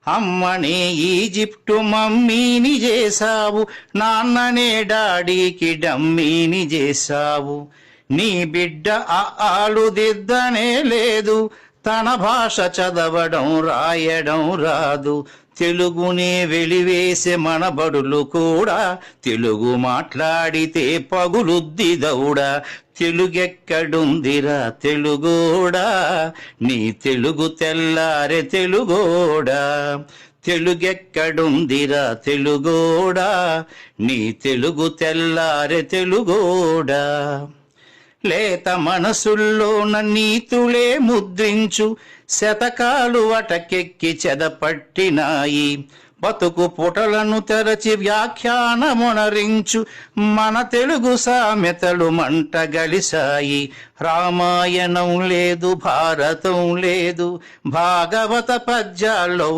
అమ్మనే ఈజిప్టు మమ్మీని చేశావు, నాన్ననే డాడీకి డమ్మీని చేశావు. నీ బిడ్డ ఆలు దిద్దనే లేదు, తన భాష చదవడం రాయడం రాదు. తెలుగునే వెలివేసే మన బడులు కూడా తెలుగు మాట్లాడితే పగులుద్ది దౌడా. తెలుగెక్కడుందిరా తెలుగోడా, నీ తెలుగు తెల్లారె తెలుగోడా. తెలుగెక్కడుందిరా తెలుగోడా, నీ తెలుగు తెల్లారె తెలుగోడా. లేత మనసుల్లోన నీతులే ముద్రించు, శతకాలు అటకెక్కి చెదపట్టినాయి. బతుకు పుటలను తెరచి వ్యాఖ్యానమునరించు, మన తెలుగు సామెతలు మంట గలిసాయి. రామాయణం లేదు, భారతం లేదు, భాగవత పద్యాల్లో